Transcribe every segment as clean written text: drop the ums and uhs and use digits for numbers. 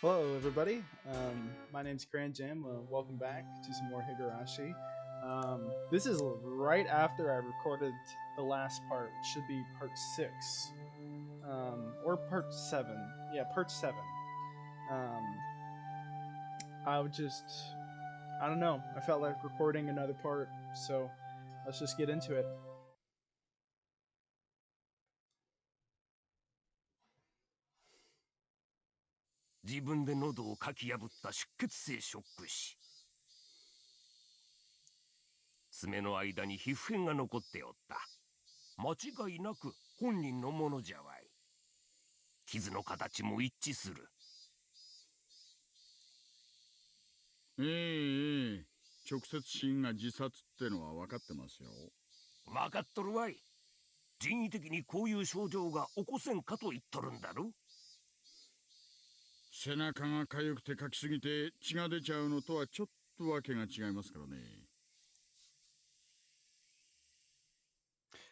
Hello, everybody. My name's CranJam. Welcome back to some more Higurashi. This is right after I recorded the last part. It should be part 6. Or part 7. Yeah, part 7. Um, I would just... I don't know. I felt like recording another part, so let's just get into it. 自分で喉をかき破った出血性ショック死。爪の間に皮膚片が残っておった。間違いなく本人のものじゃわい。傷の形も一致する。直接死因が自殺ってのは分かってますよ。分かっとるわい。人為的にこういう症状が起こせんかと言っとるんだろ。背中が痒くてかきすぎて血が出ちゃうのとはちょっとわけが違いますからね。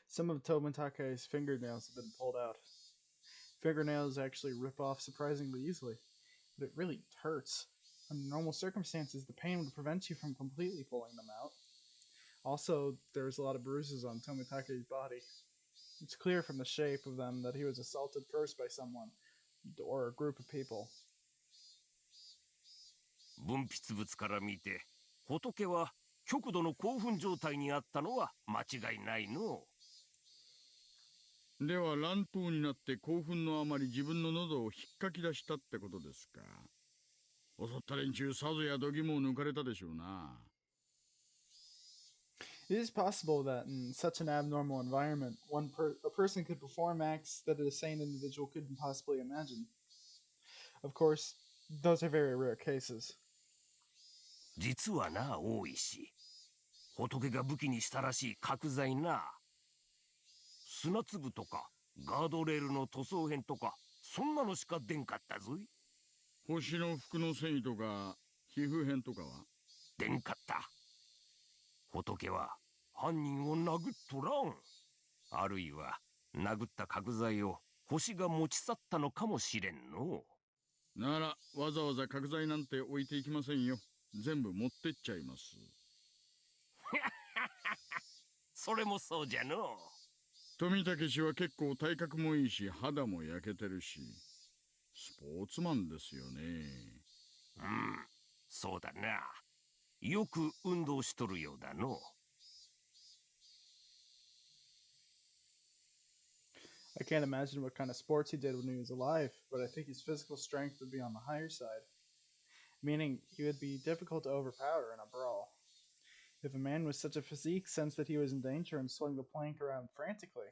Some of Tomitake's fingernails have been pulled out. Fingernails actually rip off surprisingly easily, but it really hurts. Under normal circumstances, the pain would prevent you from completely pulling them out. Also, there's a lot of bruises on Tomitake's body. It's clear from the shape of them that he was assaulted first by someone, or a group of people. 分泌物から見て、仏は極度の興奮状態にあったのは間違いないの。では乱闘になって興奮のあまり自分の喉を引っかき出したってことですか。襲った連中さぞや度肝を抜かれたでしょうな。It is possible that in such an abnormal environment, a person could perform acts that a sane individual couldn't possibly imagine. Of course, those are very rare cases. 実はな、大石。仏が武器にしたらしい角材な。砂粒とかガードレールの塗装片とかそんなのしか出んかったぞい。星の服の繊維とか皮膚片とかは出んかった。仏は犯人を殴っとらん。あるいは殴った角材を星が持ち去ったのかもしれんの。ならわざわざ角材なんて置いていきませんよ。全部持ってっちゃいます。それもそうじゃの。富武氏は結構体格もいいし肌も焼けてるしスポーツマンですよね。そうだな。よく運動しとるようだの。I can't imagine what kind of sports he did when he was alive, but I think his physical strength would be on the higher side, meaning he would be difficult to overpower in a brawl. If a man with such a physique sensed that he was in danger and swung the plank around frantically,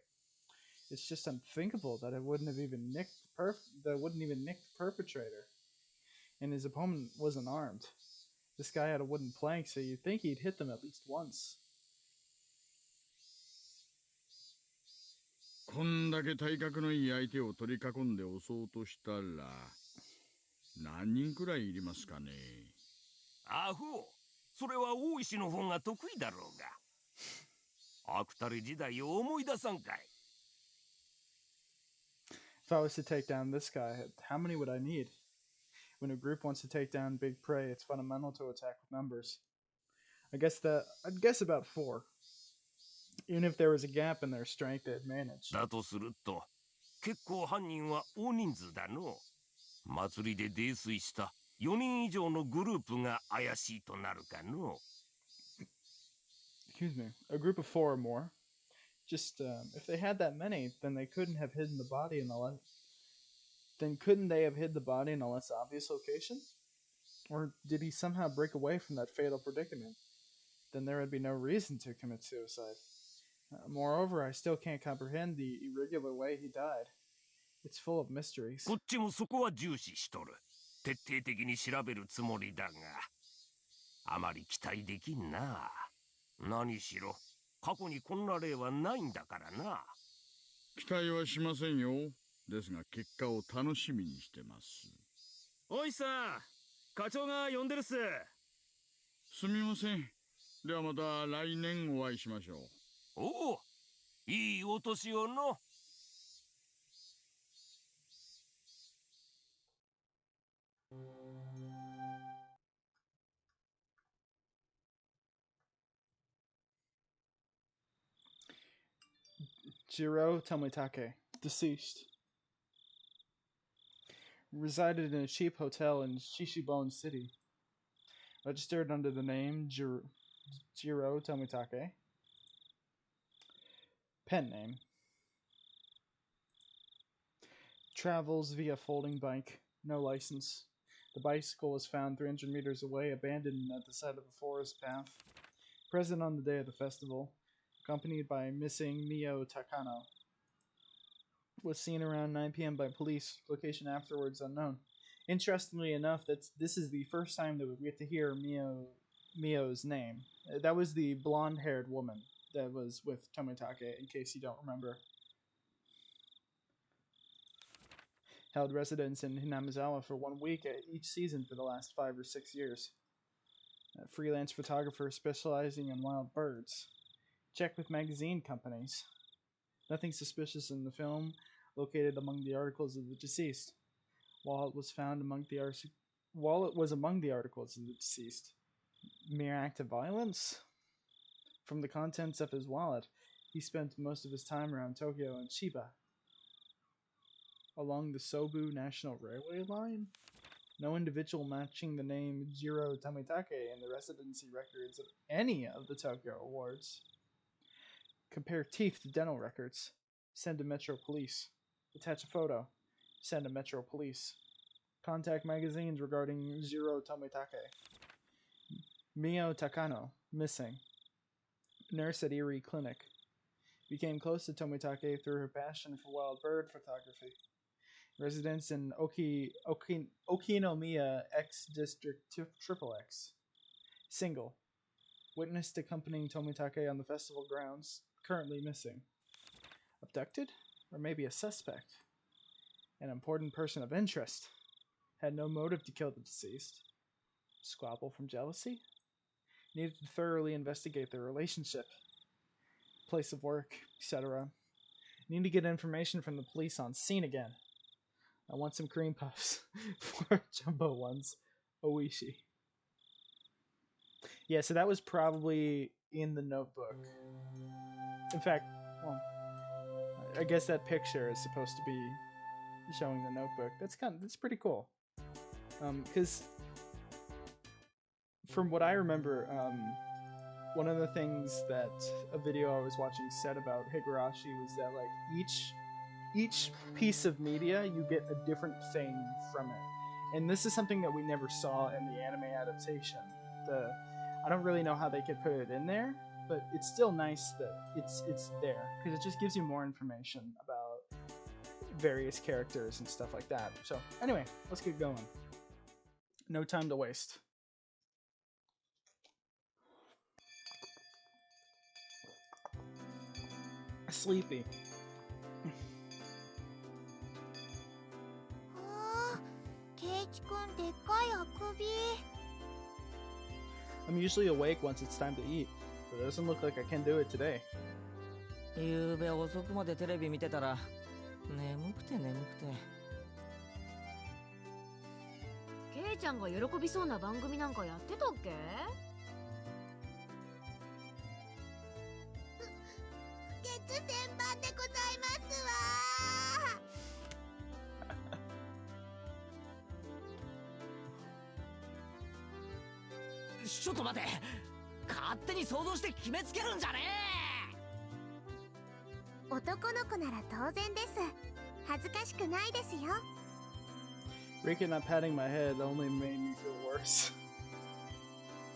it's just unthinkable that it wouldn't have even nicked the perpetrator. And his opponent wasn't armed. This guy had a wooden plank, so you'd think he'd hit them at least once. こんだけ体格のいい相手を取り囲んで襲おうとしたら何人くらいいりますかね。アホ、それは大石の方が得意だろうが。アクタレ時代を思い出さんかい。If I was to take down this guy, how many would I need? When a group wants to take down big prey, it's fundamental to attack with numbers. I'd guess about 4. Even if there was a gap in their strength, they'd manage. だとすると、結構犯人は大人数だの。祭りで泥酔した4人以上のグループが怪しいとなるかの。Excuse me. A group of 4 or more. Just, if they had that many, then they couldn't have hidden the body in a couldn't they have hid the body in a less obvious location? Or did he somehow break away from that fatal predicament? Then there would be no reason to commit suicide. Moreover, I still can't comprehend the irregular way he died. It's full of mysteries. こっちもそこは重視しとる。徹底的に調べるつもりだが、あまり期待できんな。何しろ、過去にこんな例はないんだからな。期待はしませんよ。ですが結果を楽しみにしてます。おいさん、課長が呼んでるっす。すみません。ではまた来年お会いしましょう。おお、いいお年をの。Jiro Tomitake, deceased. Resided in a cheap hotel in Shishibone City. Registered under the name Jiro Tomitake. Pen name. Travels via folding bike. No license. The bicycle was found 300 meters away, abandoned at the side of a forest path. Present on the day of the festival, accompanied by missing Mio Takano. Was seen around 9 p.m. by police. Location afterwards unknown. Interestingly enough, this is the first time that we get to hear Mio's name. That was the blonde-haired woman that was with Tomitake, in case you don't remember. Held residence in Hinamizawa for 1 week at each season for the last 5 or 6 years. A freelance photographer specializing in wild birds. Check with magazine companies. Nothing suspicious in the film. Located among the articles of the deceased. Wallet was among the articles of the deceased. Mere act of violence? From the contents of his wallet, he spent most of his time around Tokyo and Chiba. Along the Sobu National Railway line? No individual matching the name Jiro Tomitake in the residency records of any of the Tokyo awards. Compare teeth to dental records. Send to Metro Police. Attach a photo. Send to Metro Police. Contact magazines regarding Jiro Tomitake. Mio Takano, missing. Nurse at Erie Clinic. Became close to Tomitake through her passion for wild bird photography. Residence in Okinomiya X District XXX. Single. Witnessed accompanying Tomitake on the festival grounds. Currently missing. Abducted? Or maybe a suspect? An important person of interest. Had no motive to kill the deceased. Squabble from jealousy? Needed to thoroughly investigate their relationship. Place of work, etc. Need to get information from the police on scene again. I want some cream puffs. 4 jumbo ones. Oishi. Yeah, so that was probably in the notebook. In fact, well, I guess that picture is supposed to be showing the notebook. That's pretty cool. Because from what I remember, one of the things that a video I was watching said about Higurashi was that like each piece of media you get a different thing from it, and this is something that we never saw in the anime adaptation. I don't really know how they could put it in there, but it's still nice that it's there because it just gives you more information about various characters and stuff like that. So anyway, let's get going. No time to waste. Sleepy. I'm usually awake once it's time to eat, but it doesn't look like I can do it today. ゆうべ遅くまでテレビ見てたら眠くて眠くて。ケイちゃんが喜びそうな番組なんかやってたっけ？月千番でございますわ。ちょっと待て。勝手に想像して決めつけるんじゃねえ。男の子なら当然です。恥ずかしくないですよ。Rika not patting my head only made me feel worse.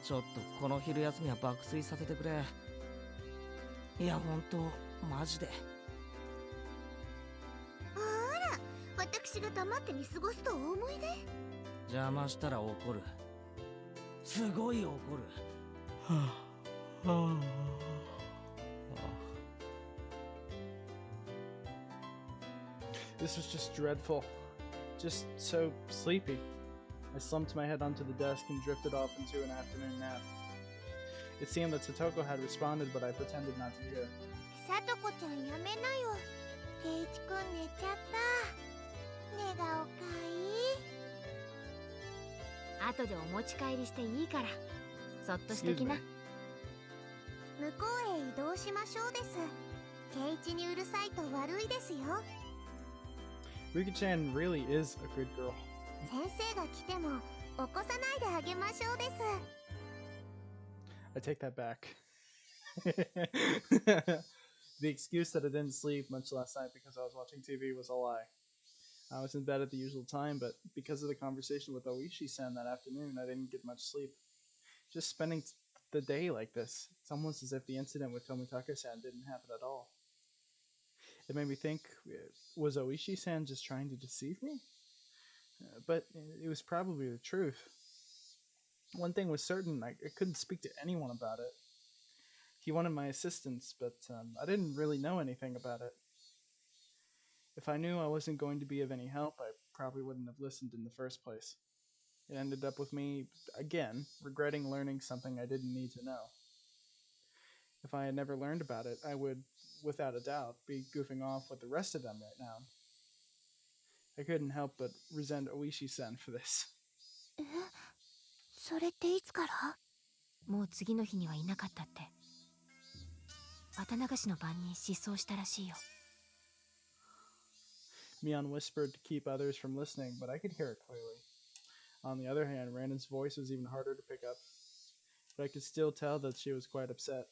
ちょっとこの昼休みは爆睡させてくれ。いや本当マジで。ほら、私が黙って見過ごすとお思いで。邪魔したら怒る。すごい怒る。はあはあ。This was just dreadful. Just so sleepy. I slumped my head onto the desk and drifted off into an afternoon nap. It seemed that Satoko had responded, but I pretended not to hear. さとこちゃんやめなよ。ケイチくん寝ちゃった。寝顔かいい。後でお持ち帰りしていいからそっとしときな。向こうへ移動しましょうです。ケイチにうるさいと悪いですよ。 Rika-chan really is a good girl. 先生が来ても起こさないであげましょうです。 I take that back. The excuse that I didn't sleep much last night because I was watching TV was a lie. I was in bed at the usual time, but because of the conversation with Oishi-san that afternoon, I didn't get much sleep. Just spending the day like this, it's almost as if the incident with Tomitaka-san didn't happen at all. It made me think, was Oishi-san just trying to deceive me? But it was probably the truth. One thing was certain, I couldn't speak to anyone about it. He wanted my assistance, but I didn't really know anything about it. If I knew I wasn't going to be of any help, I probably wouldn't have listened in the first place. It ended up with me, again, regretting learning something I didn't need to know. If I had never learned about it, I would, without a doubt, be goofing off with the rest of them right now. I couldn't help but resent Oishi-san for this. え、それっていつから？もう次の日にはいなかったって。綿流しの晩に失踪したらしいよ。Mion whispered to keep others from listening, but I could hear it clearly. On the other hand, Randon's voice was even harder to pick up, but I could still tell that she was quite upset.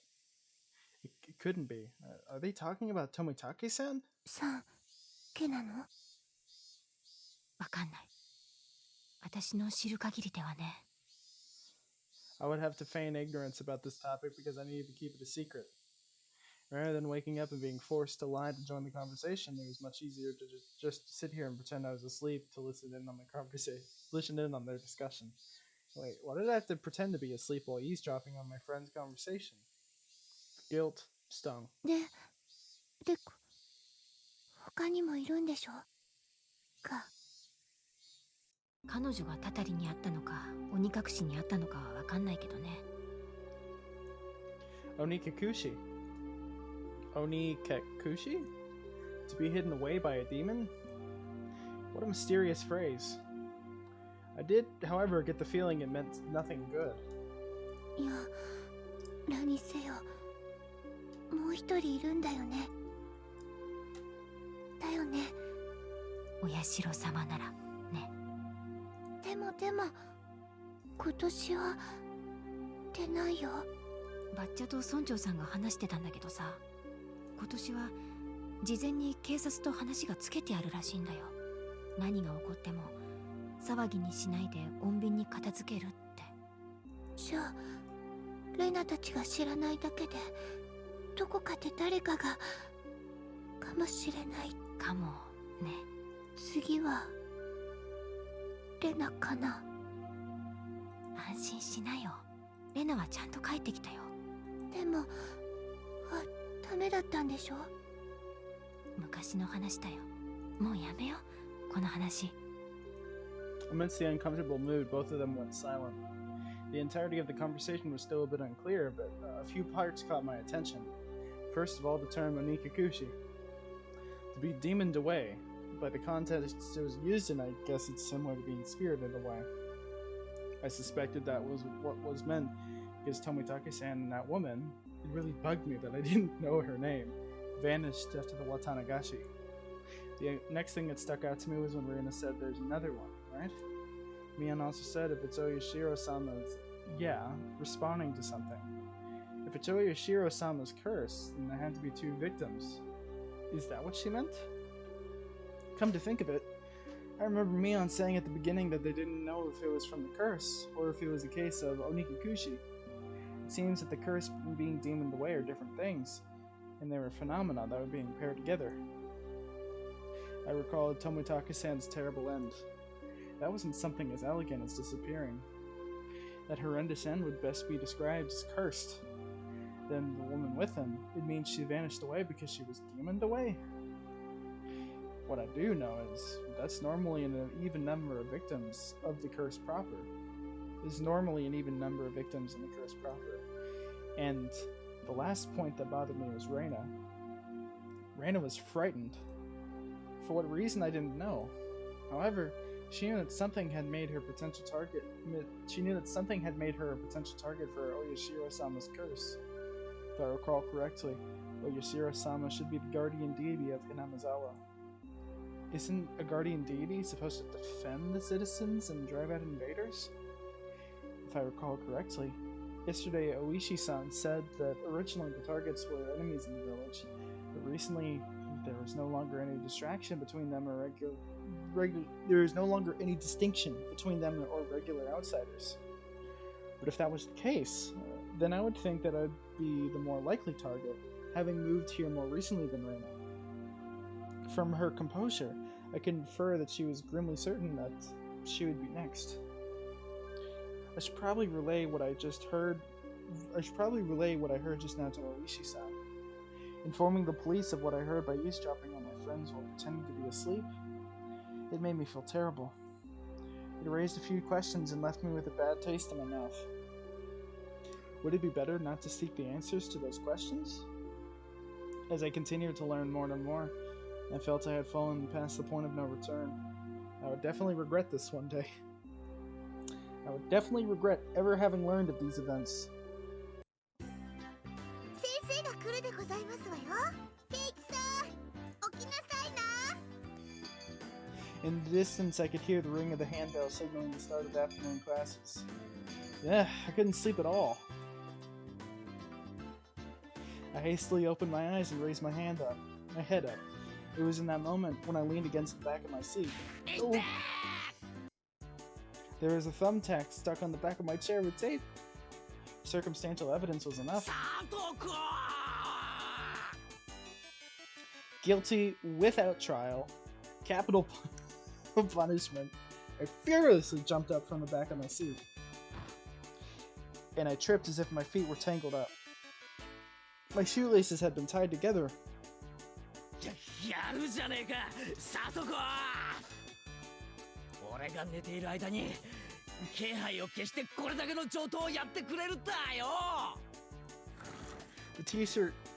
It couldn't be. Are they talking about Tomitake-san? さん、けなの？わかんない。私の知る限りではね。I would have to feign ignorance about this topic because I needed to keep it a secret. Rather than waking up and being forced to lie to join the conversation, it was much easier to just sit here and pretend I was asleep to listen in on the conversation, listen in on their discussion. Wait, why did I have to pretend to be asleep while eavesdropping on my friend's conversation? Guilt stung. で、他にもいるんでしょ？か。彼女がたたりにあったのか、鬼隠しにあったのかはわかんないけどね。Onikakushi. Onikakushi? To be hidden away by a demon? What a mysterious phrase. I did, however, get the feeling it meant nothing good. いや、何せよ、もう一人いるんだよね。だよね。お社様ならね。でも今年は出ないよ。バッチャと村長さんが話してたんだけどさ、今年は事前に警察と話がつけてあるらしいんだよ。何が起こっても騒ぎにしないで穏便に片付けるって。じゃあレナたちが知らないだけでどこかで誰かがかもしれないかもね。次はレナかな。安心しなよ。レナはちゃんと帰ってきたよ。でもダメだったんでしょ？昔の話だよ。もうやめようこの話。Amidst the uncomfortable mood, both of them went silent. The entirety of the conversation was still a bit unclear, but a few parts caught my attention. First of all, the term onikakushi. To be demoned away. By the context it was used in, I guess it's similar to being spirited away. I suspected that was what was meant, because Tomitake-san and that woman, it really bugged me that I didn't know her name, vanished after the Watanagashi. The next thing that stuck out to me was when Rina said there's another one, right? Mion also said if it's Oyashiro-sama's, responding to something. If it's Oyashiro-sama's curse, then there had to be two victims. Is that what she meant? Come to think of it, I remember Mion saying at the beginning that they didn't know if it was from the curse, or if it was a case of onikakushi. It seems that the curse and being demoned away are different things, and they were phenomena that were being paired together. I recalled Tomitake-san's terrible end. That wasn't something as elegant as disappearing. That horrendous end would best be described as cursed. Then the woman with him, it means she vanished away because she was demoned away? What I do know is that's normally an even number of victims of the curse proper. There's normally an even number of victims in the curse proper. And the last point that bothered me was Reina. Reina was frightened. For what reason I didn't know. However, she knew that something had made her a potential target. She knew that something had made her a potential target for Oyashiro-sama's curse, if I recall correctly. Yoshiro-sama should be the guardian deity of Inamizawa. Isn't a guardian deity supposed to defend the citizens and drive out invaders? If I recall correctly, yesterday Oishi-san said that originally the targets were enemies in the village, but recently there was no longer any distraction between them or there is no longer any distinction between them or regular outsiders. But if that was the case, then I would think that I'd be the more likely target, having moved here more recently than Reina. From her composure, I could infer that she was grimly certain that she would be next. I should probably relay what I heard just now to Oishi-san. Informing the police of what I heard by eavesdropping on my friends while pretending to be asleep, it made me feel terrible. It raised a few questions and left me with a bad taste in my mouth. Would it be better not to seek the answers to those questions? As I continued to learn more and more, I felt I had fallen past the point of no return. I would definitely regret this one day. I would definitely regret ever having learned of these events. In the distance, I could hear the ring of the handbell signaling the start of afternoon classes. I couldn't sleep at all. I hastily opened my eyes and raised my head up. It was in that moment when I leaned against the back of my seat. Oh. There was a thumbtack stuck on the back of my chair with tape. Circumstantial evidence was enough. Guilty without trial. Capital punishment. I furiously jumped up from the back of my seat. And I tripped as if my feet were tangled up. My shoelaces had been tied together.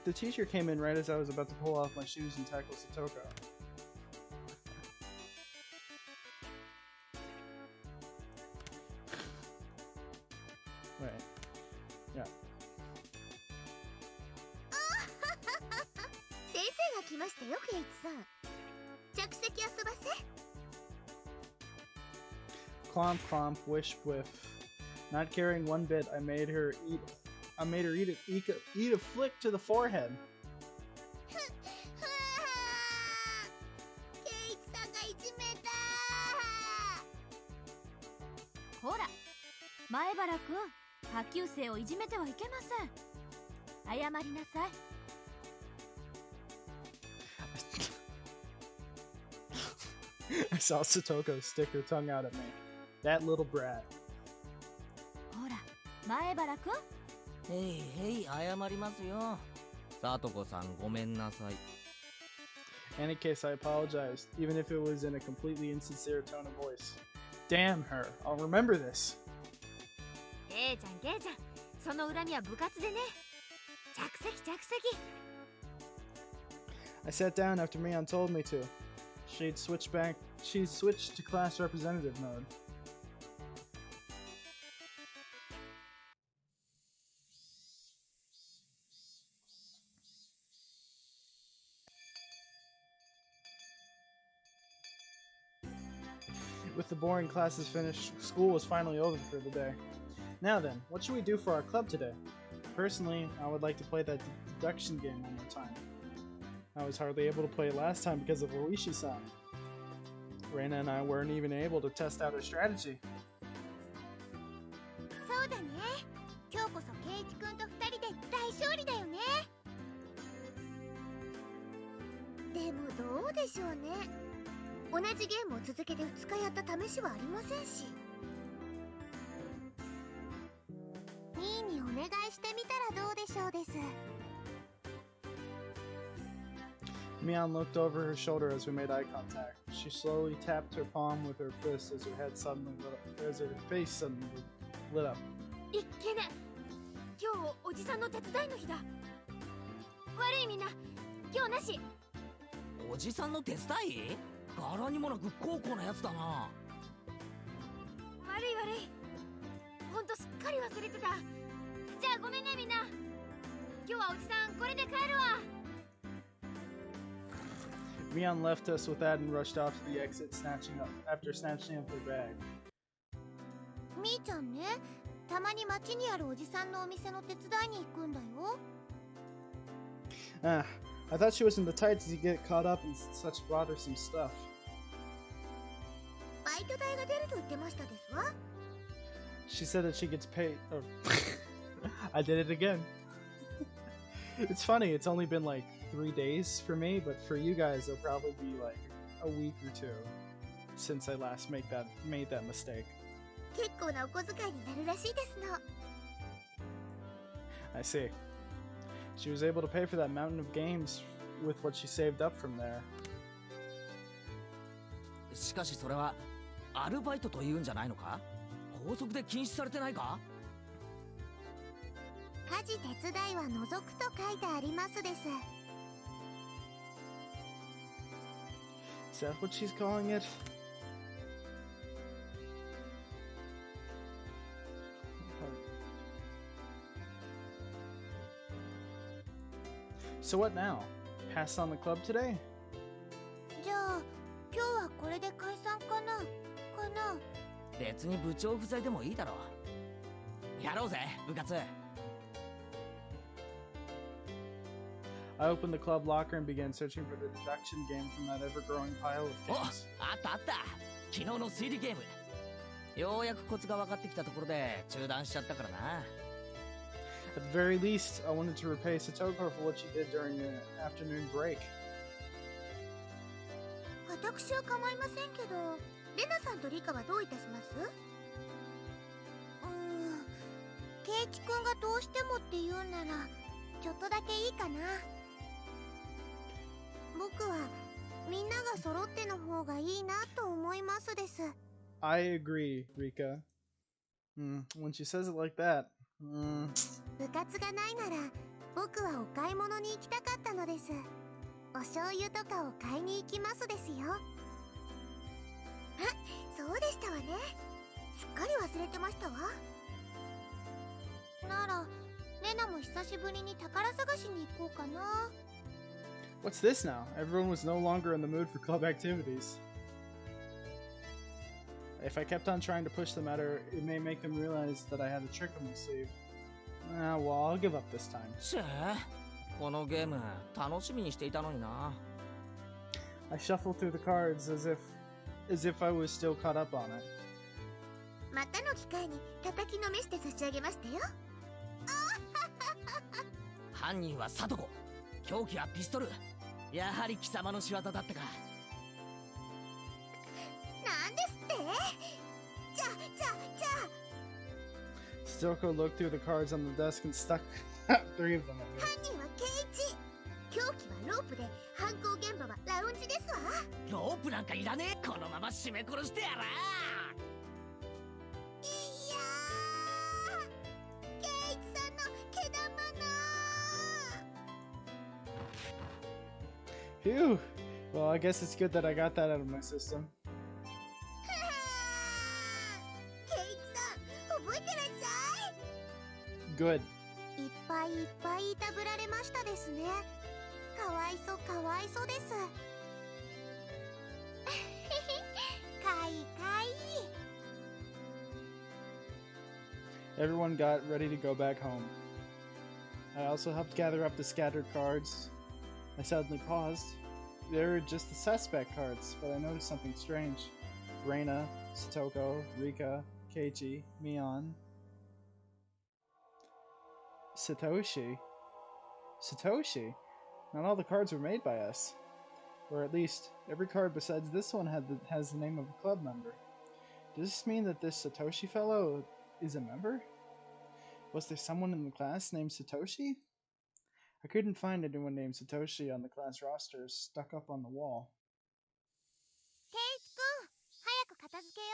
The teacher came in right as I was about to pull off my shoes and tackle Satoko. Wait. Yeah. Clomp clomp, wish whiff. Not caring one bit, I made her eat a flick to the forehead. I saw Satoko stick her tongue out at me. That little brat. Hey, 謝りますよ。さとこさん、ごめんなさい。 In any case, I apologized, even if it was in a completely insincere tone of voice. Damn her, I'll remember this. I sat down after Mion told me to. She'd switched to class representative mode. With the boring classes finished, school was finally over for the day. Now then, what should we do for our club today? Personally, I would like to play that deduction game one more time. I was hardly able to play it last time because of Oishi-san. Reina and I weren't even able to test out her strategy. Mion looked over her shoulder as we made eye contact. She slowly tapped her palm with her fist as her face suddenly lit up. Mion left us with that and rushed off to the exit, after snatching up their bag. みーちゃんね、たまに街にあるおじさんのお店の手伝いに行くんだよ。Ah, I thought she was in the tights to get caught up in such bothersome stuff. バイト代が出ると言ってましたですわ。She said that she gets paid. Oh. I did it again. It's funny, it's only been like 3 days for me, but for you guys, it'll probably be like a week or two since I last made that mistake. 結構なお小遣いになるらしいですの。I see. She was able to pay for that mountain of games with what she saved up from there. しかしそれはアルバイトというんじゃないのか？校則で禁止されてないか？家事手伝いは除くと書いてありますです。Is that what she's calling it? So what now? Pass on the club today? じゃあ今日はこれで解散かな？別に部長不在でもいいだろう。やろうぜ、部活。I opened the club locker and began searching for the deduction game from that ever-growing pile of お、 games. あったあった。昨日の推理ゲーム。ようやくコツが分かってきたところで中断しちゃったからな。At the very least, I wanted to repay Satoko for what she did during the afternoon break. 私は構いませんけど、レナさんとリカはどういたします？ケイチ君がどうしてもって言うならちょっとだけいいかな。僕はみんなが揃っての方がいいなと思いますです。I agree, Rika. When she says it like that, 部活がないなら僕はお買い物に行きたかったのです。お醤油とかを買いに行きますですよ。あ、そうでしたわね。すっかり忘れてましたわ。ならレナも久しぶりに宝探しに行こうかな。what's this now? Everyone was no longer in the mood for club activities. If I kept on trying to push the matter, it may make them realize that I had a trick up my sleeve. Well, I'll give up this time. しゃあ、このゲーム楽しみにしていたのにな。I shuffled through the cards as if I was still caught up on it. またの機会に叩きのめして差し上げましたよ。犯人はサトコ、凶器はピストル。やはり貴様の仕業だったか。なんですって？じゃあ Satoko looked through the cards on the desk and stuck 3 of them at me. 犯人はケイチ。凶器はロープで犯行現場はラウンジですわ。ロープなんかいらねえ。このまま締め殺してやら。いやー、ケイチさんの毛玉な。 Phew! Well, I guess it's good that I got that out of my system. ケイチさん、覚えてらっしゃい。 Good. いっぱいいっぱいいたぶられましたですね。かわいそうかわいそうです。かいかい。 Everyone got ready to go back home. I also helped gather up the scattered cards. I suddenly paused. They were just the suspect cards, but I noticed something strange. Reina, Satoko, Rika, Keiichi, Mion. Satoshi? Satoshi? Not all the cards were made by us. Or at least, every card besides this one has the name of a club member. Does this mean that this Satoshi fellow is a member? Was there someone in the class named Satoshi? I couldn't find anyone named Satoshi on the class roster stuck up on the wall. ケイチ君、早く片付けよ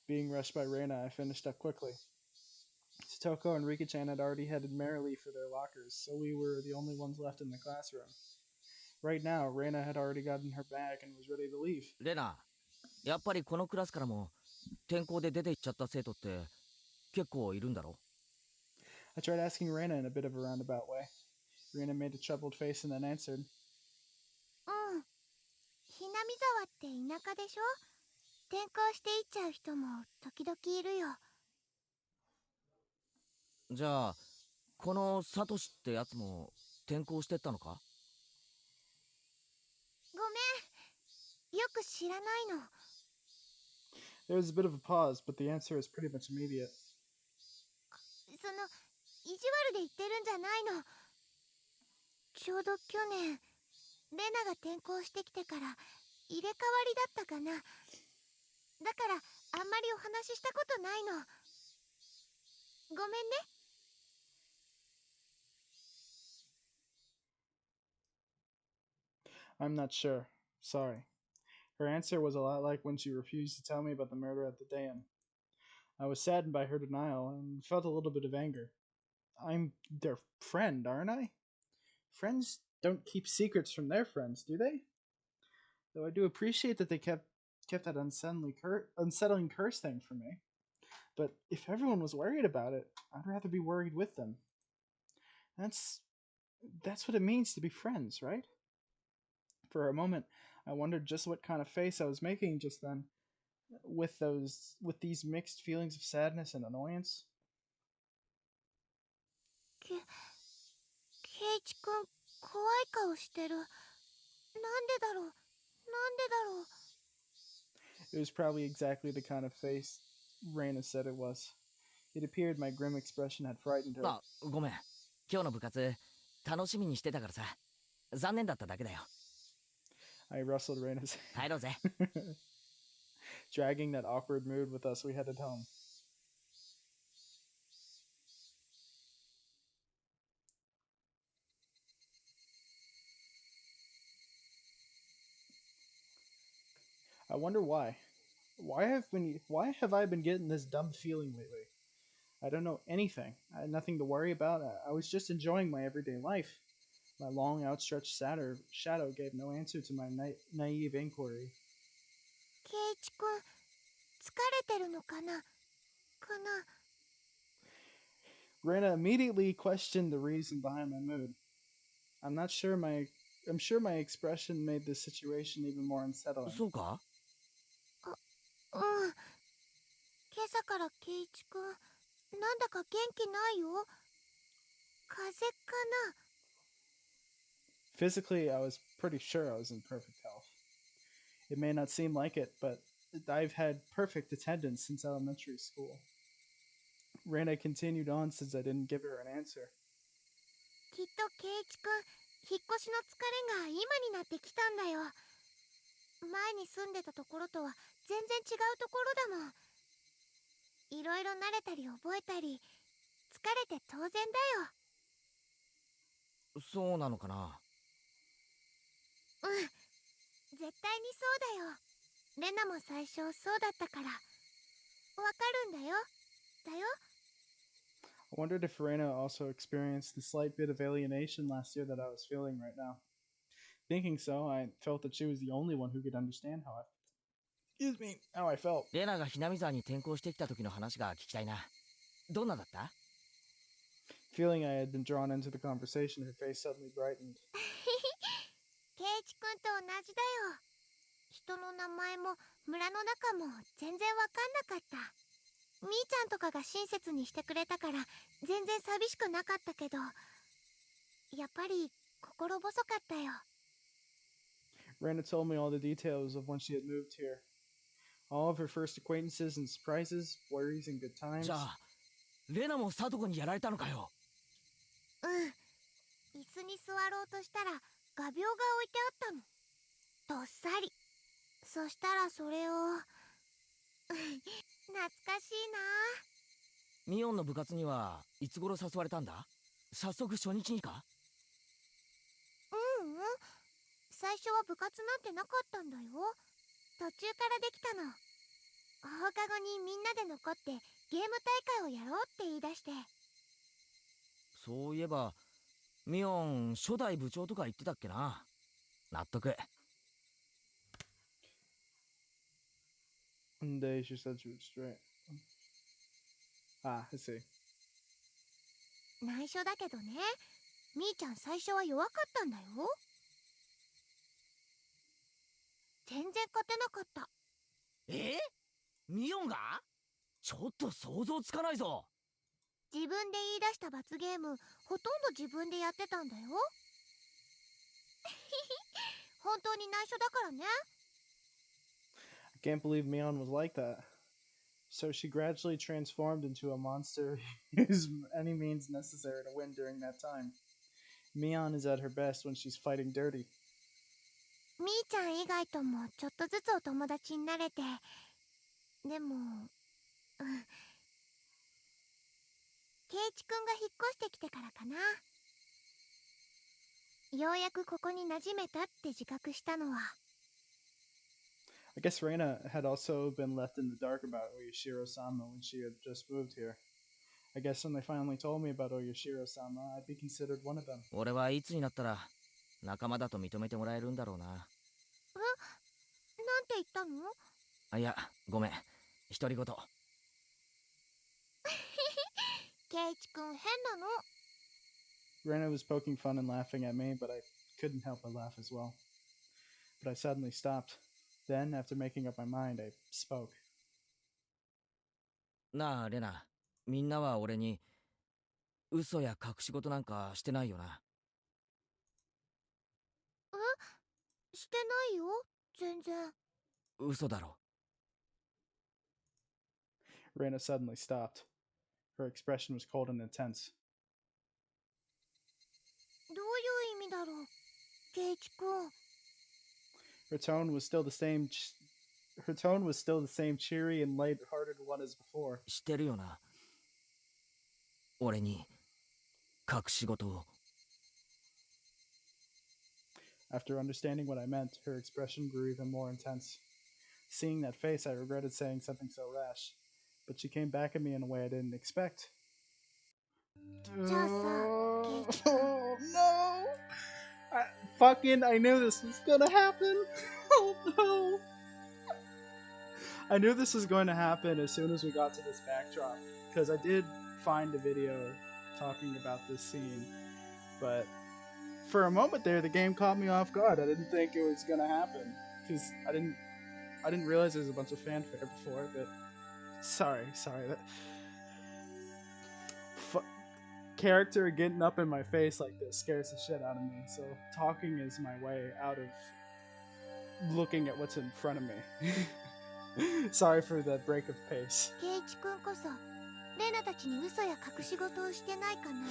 う。 Being rushed by Reina, I finished up quickly. Satoko and Rika-chan had already headed merrily for their lockers, so we were the only ones left in the classroom. Right now, Reina had already gotten her bag and was ready to leave. レナ、やっぱりこのクラスからも転校で出て行っちゃった生徒って結構いるんだろ？ I tried asking Reina in a bit of a roundabout way. Rena made a troubled face and then answered. うん。ひなみ沢って田舎でしょ？転校していっちゃう人も時々いるよ。じゃあこのサトシってやつも転校してったのか？ごめん。よく知らないの。There was a bit of a pause, but the answer was pretty much immediate. その、意地悪で言ってるんじゃないの。ちょうど去年、レナが転校してきてから入れ替わりだったかな。だからあんまりお話ししたことないの。ごめんね。I'm not sure. Sorry. Her answer was a lot like when she refused to tell me about the murder at the dam. I was saddened by her denial and felt a little bit of anger. I'm their friend, aren't I? Friends don't keep secrets from their friends, do they? Though I do appreciate that they kept that unsettling curse thing from me. But if everyone was worried about it, I'd rather be worried with them. That's what it means to be friends, right? For a moment, I wondered just what kind of face I was making just then, with these mixed feelings of sadness and annoyance. ケイチくん、怖い顔してる。なんでだろう。なんでだろう。It was probably exactly the kind of face Raina said it was. It appeared my grim expression had frightened her. あ、ごめん。今日の部活楽しみにしてたからさ。残念だっただけだよ。I rustled Raina's 帰ろうぜ。dragging that awkward mood with us, we headed home. I wonder why. Why have I been getting this dumb feeling lately? I don't know anything. I had nothing to worry about. I was just enjoying my everyday life. My long outstretched shadow gave no answer to my naive inquiry. ケイチくん、疲れてるのかな？かな？ Rena immediately questioned the reason behind my mood. I'm sure my expression made the situation even more unsettling. そうか？うん。今朝からケイチくん、なんだか元気ないよ。風邪かな？ Physically, I was pretty sure I was in perfect health. It may not seem like it, but I've had perfect attendance since elementary school. Rena continued on since I didn't give her an answer. きっとケイチくん、引っ越しの疲れが今になってきたんだよ。前に住んでたところとは全然違うところだもん。いろいろ慣れたり覚えたり、疲れて当然だよ。そうなのかな。うん、絶対にそうだよ。レナも最初そうだったから。わかるんだよ。だよ。I wondered if Rena also experienced the slight bit of alienation last year that I was feeling right now. Thinking so, I felt that she was the only one who could understand how I felt. レナがひなみ沢に転校してきた時の話が聞きたいな。どんなだった？ Feeling I had been drawn into the conversation, her face suddenly brightened. ケイチくんと同じだよ。人の名前も村の中も全然わかんなかった。みーちゃんとかが親切にしてくれたから全然寂しくなかったけど、やっぱり心細かったよ。Rena told me all the details of when she had moved here. All of her first acquaintances and surprises, worries and good times. じゃあレナもサトコにやられたのかよ。うん。椅子に座ろうとしたら画鋲が置いてあったの。どっさり。そしたらそれを懐かしいな。ミオンの部活にはいつ頃誘われたんだ？早速初日にか？うんうん。最初は部活なんてなかったんだよ。途中からできたの。放課後にみんなで残ってゲーム大会をやろうって言い出して。そういえばミオン初代部長とか言ってたっけな。納得。One day she said she would straight. I see. 内緒だけどね。みーちゃん最初は弱かったんだよ。全然勝てなかった。ミオンが？ちょっと想像つかないぞ。自分で言い出した罰ゲーム、ほとんど自分でやってたんだよ。本当に内緒だからね。I can't believe Mion was like that. So she gradually transformed into a monster used any means necessary to win during that time. Mion is at her best when she's fighting dirty. みーちゃん以外ともちょっとずつお友達になれて、でも、ケイチくんが引っ越してきてからかな。ようやくここに馴染めたって自覚したのは。I guess Reina had also been left in the dark about Oyashiro-sama when she had just moved here. I guess when they finally told me about Oyashiro-sama, I'd be considered one of them. 俺はいつになったら仲間だと認めてもらえるんだろうな。なんて言ったの？あ、いや、ごめん。独り言。ケイチくん変なの。Reina was poking fun and laughing at me, but I couldn't help but laugh as well. But I suddenly stopped. Then, after making up my mind, I spoke. なあ、レナ。みんなは俺に嘘や隠し事なんかしてないよな。してないよ、全然。嘘だろ。Reina suddenly stopped. Her expression was cold and intense. どういう意味だろう、ケイチくん。Her tone was still the same. Her tone was still the same cheery and light-hearted one as before. してるよな。俺に隠し事を。After understanding what I meant, her expression grew even more intense. Seeing that face, I regretted saying something so rash, but she came back at me in a way I didn't expect. じゃあさ、ケイチくん。 Oh no! I knew this was gonna happen! Oh no! I knew this was going to happen as soon as we got to this backdrop, because I did find a video talking about this scene, but for a moment there, the game caught me off guard. I didn't think it was gonna happen, because I didn't realize there was a bunch of fanfare before, but sorry, that character getting up in my face like this scares the shit out of me, so talking is my way out of looking at what's in front of me. Sorry for the break of pace. ケイチくんこそ、レナたちに嘘や隠し事をしてないかな。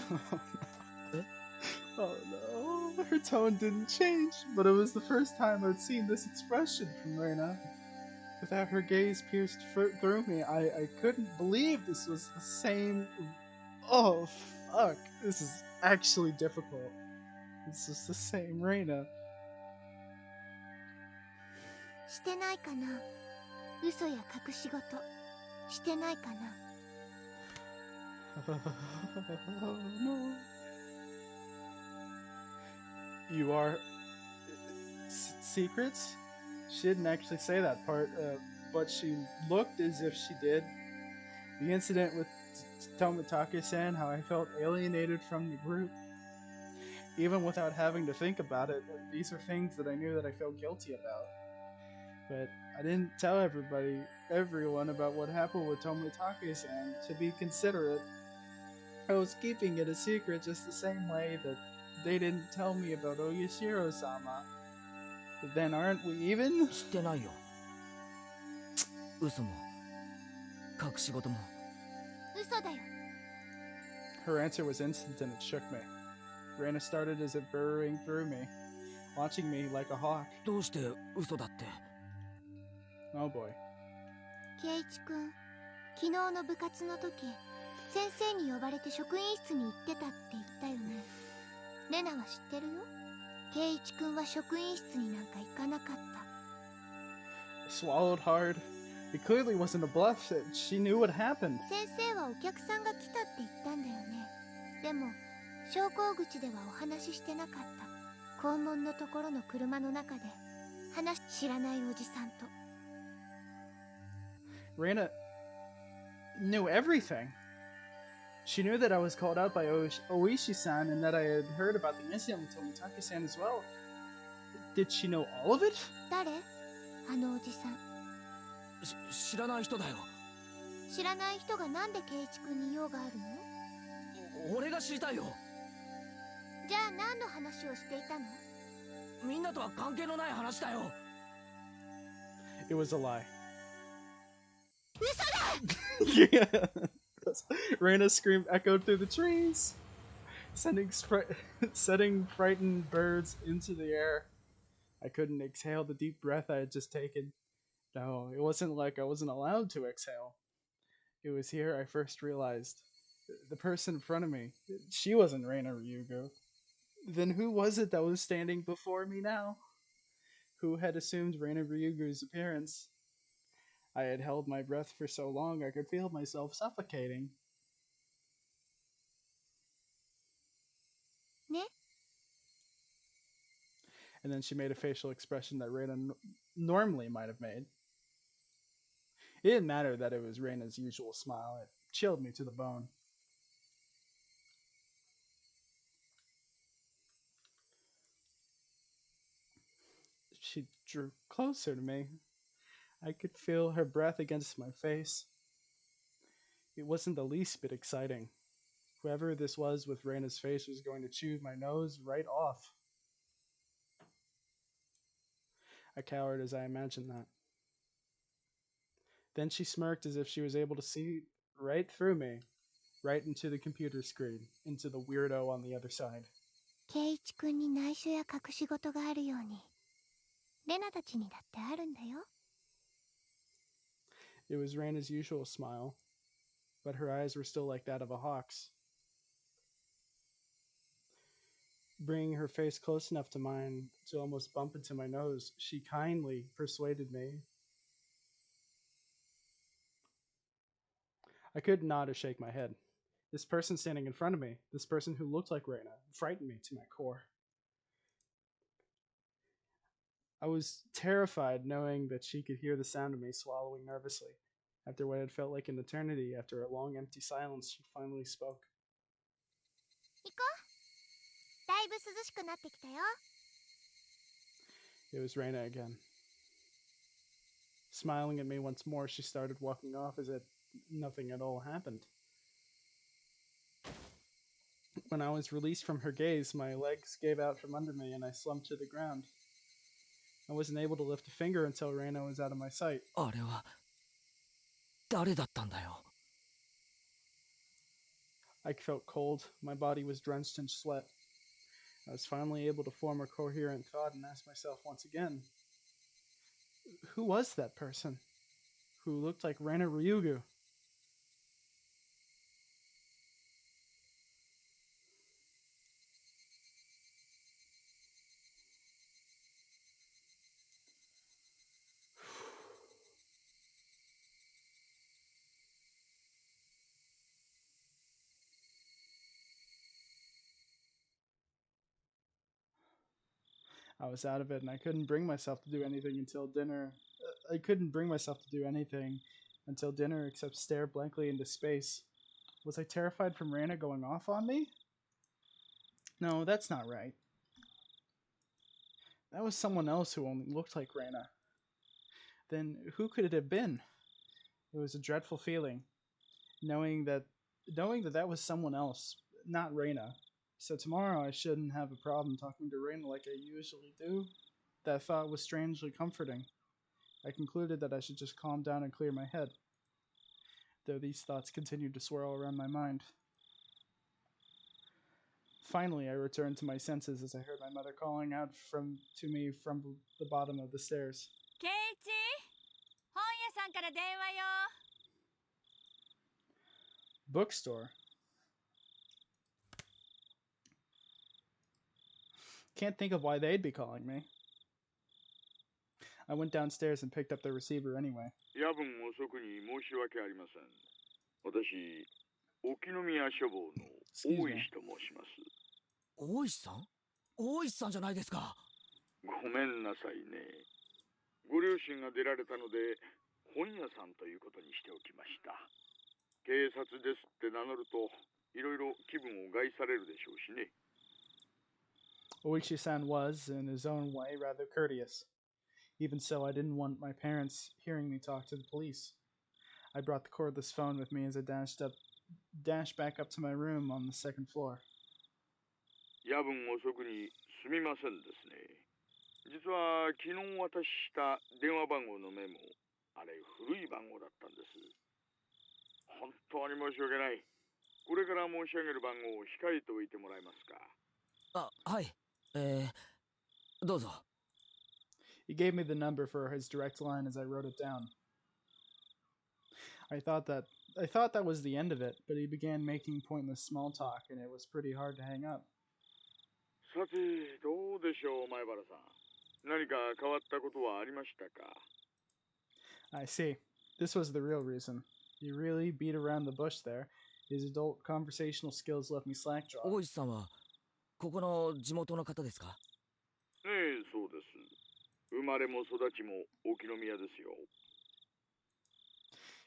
Oh no, her tone didn't change, but it was the first time I'd seen this expression from Reina. Without her gaze pierced through me, I couldn't believe this was the same. Oh fuck, this is actually difficult. This is the same Reina. してないかな、嘘や隠し事。してないかな。Oh no. You are secrets? She didn't actually say that part, but she looked as if she did. The incident with Tomitake-san, how I felt alienated from the group. Even without having to think about it, these are things that I knew that I felt guilty about. But I didn't tell everyone about what happened with Tomitake-san to be considerate. I was keeping it a secret just the same way that they didn't tell me about Oyashiro-sama. Then aren't we even? してないよ。嘘も隠し事も。嘘だよ。 Her answer was instant and it shook me. Reina started as if burrowing through me, watching me like a hawk. どうして嘘だって。Oh boy. ケイチくん、昨日の部活の時、先生に呼ばれて職員室に行ってたって言ったよね。レナは知ってるよ。ケイチくんは職員室になんか行かなかった。 Swallowed hard. It clearly wasn't a bluff. She knew what happened. 先生はお客さんが来たって言ったんだよね。でも昇降口ではお話ししてなかった。校門のところの車の中で知らないおじさんと。 Reina knew everything. She knew that I was called out by Oishi-san and that I had heard about the incident with Tomitake-san as well. Did she know all of it? 誰？あのおじさん。知らない人だよ。知らない人がなんで圭一君に用があるの？俺が知りたいよ。じゃあ何の話をしていたの？みんなとは関係のない話だよ。It was a lie. 嘘だ! Yeah. Reina's scream echoed through the trees, setting frightened birds into the air. I couldn't exhale the deep breath I had just taken. No, it wasn't like I wasn't allowed to exhale. It was here I first realized. The person in front of me, she wasn't Reina Ryugu. Then who was it that was standing before me now? Who had assumed Reina Ryugu's appearance? I had held my breath for so long I could feel myself suffocating. ね? And then she made a facial expression that Reina normally might have made. It didn't matter that it was Reina's usual smile. It chilled me to the bone. She drew closer to me. I could feel her breath against my face. It wasn't the least bit exciting. Whoever this was with Reina's face was going to chew my nose right off. I cowered as I imagined that. Then she smirked as if she was able to see right through me, right into the computer screen, into the weirdo on the other side. 圭一君に内緒や隠し事があるように、レナたちにだってあるんだよ。It was Reina's usual smile, but her eyes were still like that of a hawk's. Bringing her face close enough to mine to almost bump into my nose, she kindly persuaded me. I could nod or shake my head. This person standing in front of me, this person who looked like Reina, frightened me to my core. I was terrified knowing that she could hear the sound of me swallowing nervously. After what had felt like an eternity, after a long empty silence, she finally spoke. 行こう。だいぶ涼しくなってきたよ。It was Reina again. Smiling at me once more, she started walking off as if nothing at all happened. When I was released from her gaze, my legs gave out from under me and I slumped to the ground. I wasn't able to lift a finger until Reina was out of my sight. あれは誰だったんだよ。I felt cold. My body was drenched in sweat. I was finally able to form a coherent thought and ask myself once again, who was that person who looked like Reina Ryugu? I was out of it, and I couldn't bring myself to do anything until dinner. I couldn't bring myself to do anything until dinner except stare blankly into space. Was I terrified from Reina going off on me? No, that's not right. That was someone else who only looked like Reina. Then who could it have been? It was a dreadful feeling, knowing that that was someone else, not Reina. So tomorrow I shouldn't have a problem talking to Reina like I usually do. That thought was strangely comforting. I concluded that I should just calm down and clear my head, though these thoughts continued to swirl around my mind. Finally, I returned to my senses as I heard my mother calling out to me from the bottom of the stairs. ケイイチ、本屋さんから電話よ。Bookstore? Can't think of why they'd be calling me. I went downstairs and picked up the receiver anyway. 夜分遅くに申し訳ありません。私、沖宮書房の Excuse 大 me. 石と申します。大石さん？大石さんじゃないですか。ごめんなさいね。ご両親が出られたので、本屋さんということにしておきました。警察ですって名乗るといろいろ気分を害されるでしょうしね。Oishi-san was, in his own way, rather courteous. Even so, I didn't want my parents hearing me talk to the police. I brought the cordless phone with me as I dashed back up to my room on the second floor. 夜分遅くにすみませんですね。実は昨日渡した電話番号のメモ、あれ古い番号だったんです。本当に申し訳ない。これから申し上げる番号を控えておいてもらえますか。あ、はい。どうぞ。He gave me the number for his direct line as I wrote it down. I thought that was the end of it, but he began making pointless small talk, and it was pretty hard to hang up. さて、どうでしょう、前原さん。何か変わったことはありましたか。 I see. This was the real reason. He really beat around the bush there. His adult conversational skills left me slack-jawed. 大石さんはここの地元の方ですか？ええ、そうです。生まれも育ちも沖宮ですよ。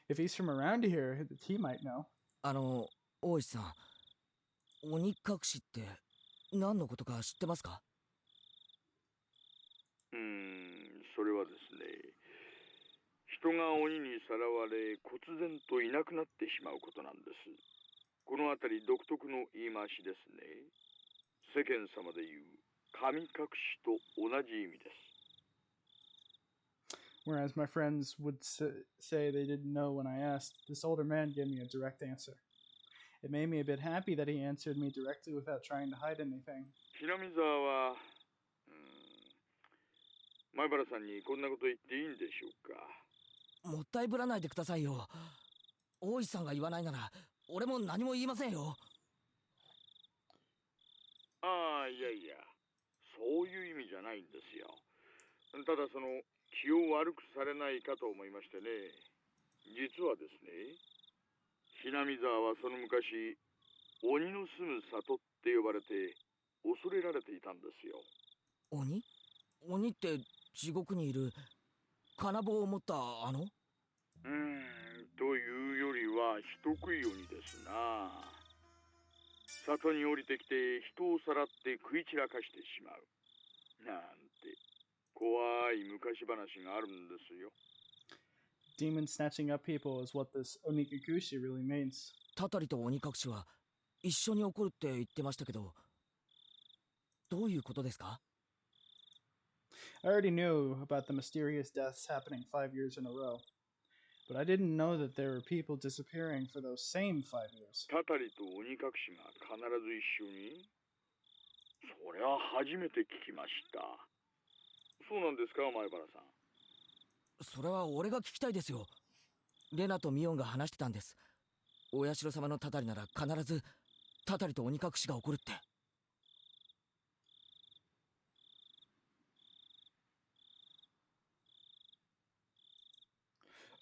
If he's from around here, he might know. 大石さん、鬼隠しって何のことか知ってますか？それはですね、人が鬼にさらわれ忽然といなくなってしまうことなんです。このあたり独特の言い回しですね。世間様で言う神隠しと同じ意味です。Whereas my friends would say they didn't know when I asked, this older man gave me a direct answer. It made me a bit happy that he answered me directly without trying to hide anything. 南沢は、前原さんにこんなこと言っていいんでしょうか。もったいぶらないでくださいよ。大石さんが言わないなら俺も何も言いませんよ。ああ、いやいや、そういう意味じゃないんですよ。ただその気を悪くされないかと思いましてね。実はですね、南沢はその昔、鬼の住む里って呼ばれて恐れられていたんですよ。鬼？鬼って地獄にいる金棒を持ったというよりは人食い鬼ですな。里に降りてきて人をさらって食い散らかしてしまう。なんて怖い昔話があるんですよ。Demon snatching up people is what this onikakushi really means. たたりと鬼隠しは一緒に起こるって言ってましたけど、どういうことですか？ I already knew about the mysterious deaths happening 5 years in a row, but I didn't know that there were people disappearing for those same 5 years. たたりと鬼隠しが必ず一緒に？それは初めて聞きました。そうなんですか、前原さん。それは俺が聞きたいですよ。レナとミオンが話してたんです。お社様のたたりなら必ずたたりと鬼隠しが起こるって。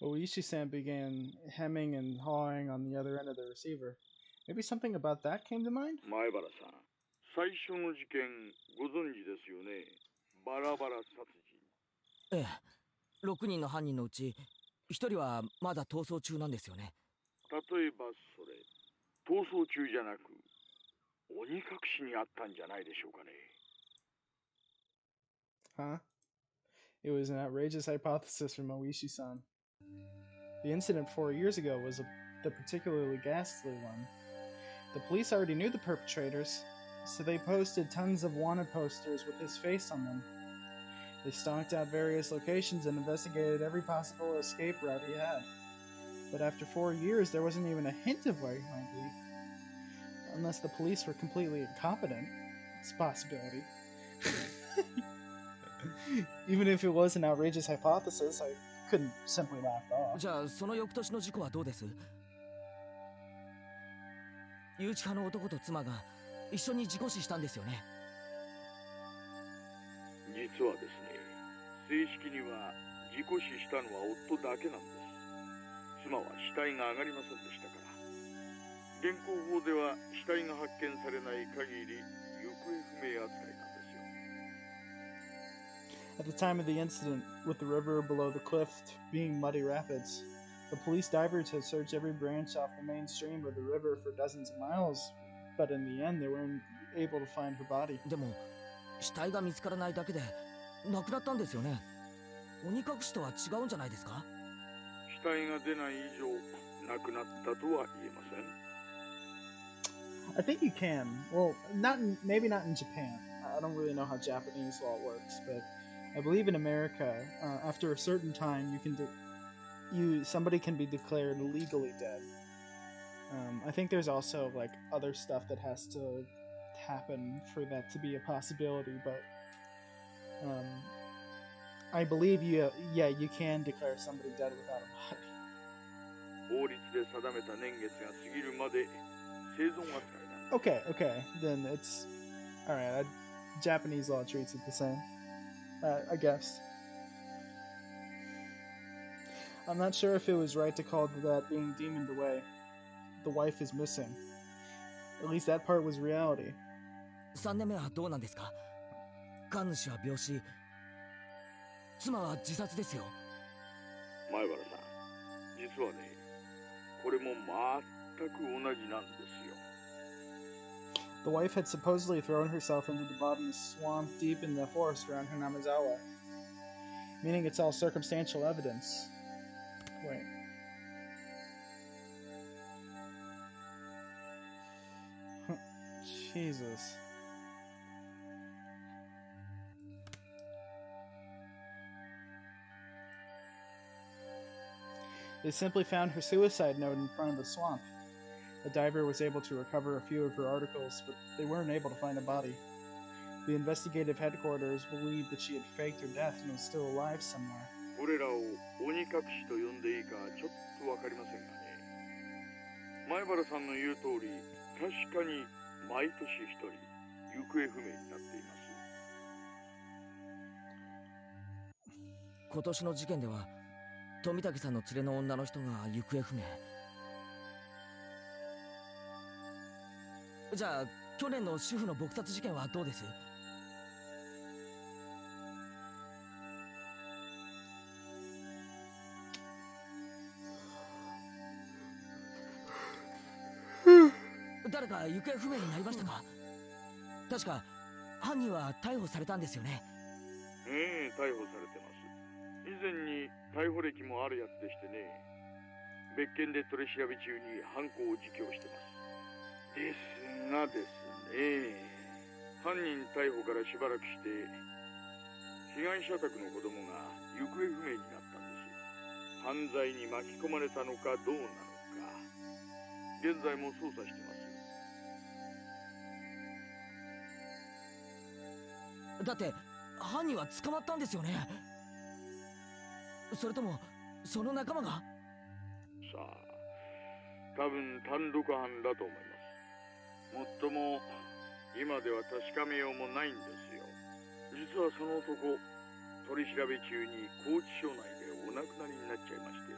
Oishi-san began hemming and hawing on the other end of the receiver. Maybe something about that came to mind? 前原さん、最初の事件ご存知ですよね。バラバラ殺人。ええ、6人の犯人のうち1人はまだ逃走中なんですよね。例えばそれ、逃走中じゃなく鬼隠しにあったんじゃないでしょうかね。Huh? It was an outrageous hypothesis from Oishi-san. The incident 4 years ago was the particularly ghastly one. The police already knew the perpetrators, so they posted tons of wanted posters with his face on them. They stalked out various locations and investigated every possible escape route he had. But after 4 years, there wasn't even a hint of where he might be. Unless the police were completely incompetent. It's a possibility. Even if it was an outrageous hypothesis, I couldn't simply laugh it off. じゃあその翌年の事故はどうです？誘致派の男と妻が一緒に事故死したんですよね。実はですね、正式には事故死したのは夫だけなんです。妻は死体が上がりませんでしたから。現行法では死体が発見されない限り行方不明扱いなんですよ。At the time of the incident, with the river below the cliff being muddy rapids, The police divers had searched every branch off the main stream of the river for dozens of miles, but in the end they weren't able to find her body. でも死体が見つからないだけで亡くなったんですよね。鬼隠しとは違うんじゃないですか？死体が出ない以上亡くなったとは言えません。 I think you can. Well, maybe not in Japan. I don't really know how Japanese law works, but I believe in America, after a certain time, somebody can be declared legally dead. I think there's also like other stuff that has to happen for that to be a possibility, but I believe you can declare somebody dead without a body. 法律で定めた年月が過ぎるまで生存扱いなんです。 Okay, then it's alright. Japanese law treats it the same, I guess. I'm not sure if it was right to call that being demoned away. The wife is missing. At least that part was reality. 3年目はどうなんですか？神主は病死、妻は自殺ですよ。前原さん、実はね、これも全く同じなんですよ。 The wife had supposedly thrown herself into the bottomless swamp deep in the forest around Hanamizawa, meaning it's all circumstantial evidence. Wait. Jesus. They simply found her suicide note in front of the swamp. A diver was able to recover a few of her articles, but they weren't able to find a body. The investigative headquarters believed that she had faked her death and was still alive somewhere. これらを鬼隠しと呼んでいいかちょっとわかりませんがね。前原さんの言う通り、確かに毎年一人行方不明になっています。今年の事件では富武さんの連れの女の人が行方不明。じゃあ去年の主婦の撲殺事件はどうです？誰か行方不明になりましたか？確か犯人は逮捕されたんですよね。ええ、逮捕されてます。以前に逮捕歴もあるやつでしてね。別件で取り調べ中に犯行を自供してます。ですがですね、犯人逮捕からしばらくして被害者宅の子供が行方不明になったんです。犯罪に巻き込まれたのかどうなのか、現在も捜査してます。だって犯人は捕まったんですよね。それともその仲間が？さあ、多分単独犯だと思います。もっとも今では確かめようもないんですよ。実はその男、取り調べ中に拘置所内でお亡くなりになっちゃいまして。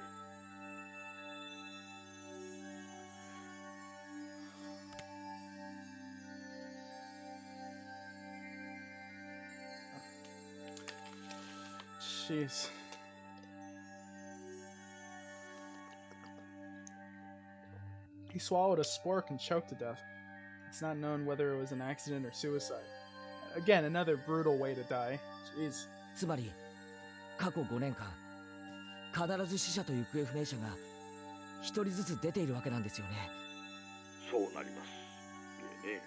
Jeez. He swallowed a spork and choked to death. It's not known whether it was an accident or suicide. Again, another brutal way to die. Jeez. つまり過去5年間必ず死者と行方不明者が一人ずつ出ているわけなんですよね。そうなります。でね、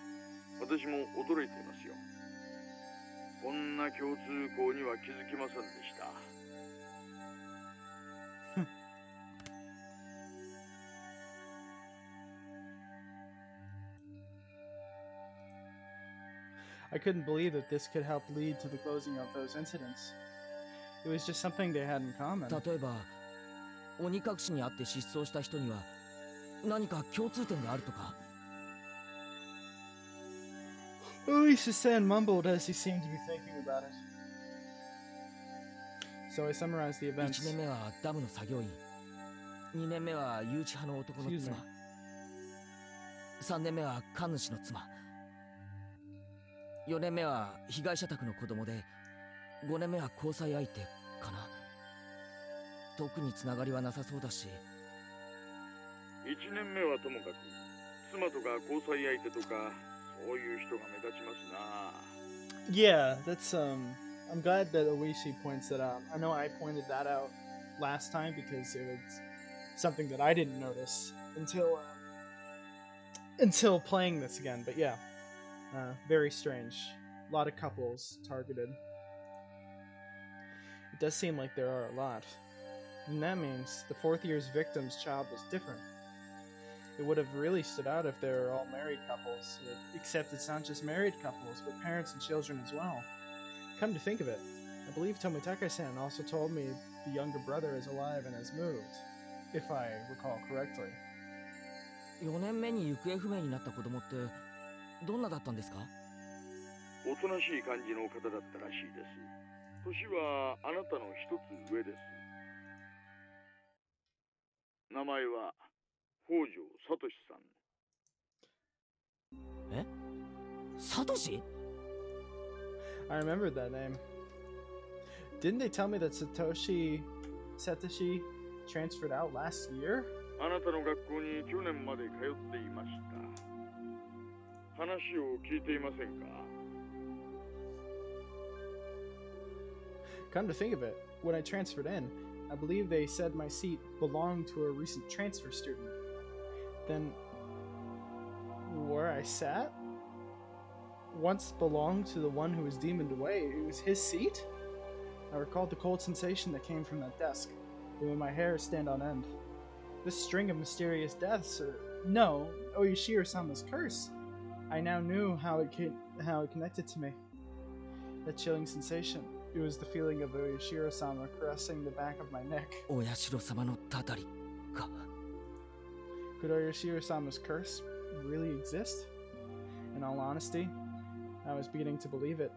私も驚いていますよ。こんな共通項には気づきませんでした。I couldn't believe that this could help lead to the closing of those incidents. It was just something they had in common. 例えば鬼隠しにあって失踪した人には何か共通点があるとか。Luisa-san mumbled as he seemed to be thinking about it. So I summarized the events. 1年目はダムの作業員、2年目は誘致派の男の妻、3年目は神主の妻、4年目は被害者宅の子供で、5年目は交際相手かな。特につながりはなさそうだし。1年目はともかく、妻とか交際相手とか、そういう人が目立ちますな。Yeah, that's I'm glad that Oishi points that out. I know I pointed that out last time because it was something that I didn't notice until playing this again. But yeah, very strange. A lot of couples targeted. It does seem like there are a lot. And that means the fourth year's victim's child was different. It would have really stood out if they were all married couples, except it's not just married couples, but parents and children as well. Come to think of it, I believe Tomitaka-san also told me the younger brother is alive and has moved, if I recall correctly. 4年目に行方不明になった子供ってどんなだったんですか？おとなしい感じの方だったらしいです。年はあなたの一つ上です。名前は北条聡さん。え？サトシ？ I remembered that name. Didn't they tell me that Satoshi transferred out last year? あなたの学校に去年まで通っていました。話を聞いていませんか？ Come to think of it, when I transferred in, I believe they said my seat belonged to a recent transfer student. Then, where I sat once belonged to the one who was demoned away. It was his seat? I recalled the cold sensation that came from that desk, and made my hair stand on end. This string of mysterious deaths, no, Oyashiro-sama's curse. I now knew how it connected to me. That chilling sensation. It was the feeling of Oyashiro-sama caressing the back of my neck. お社様のたたりか。 Could Oyashiro-sama's curse really exist? In all honesty, I was beginning to believe it.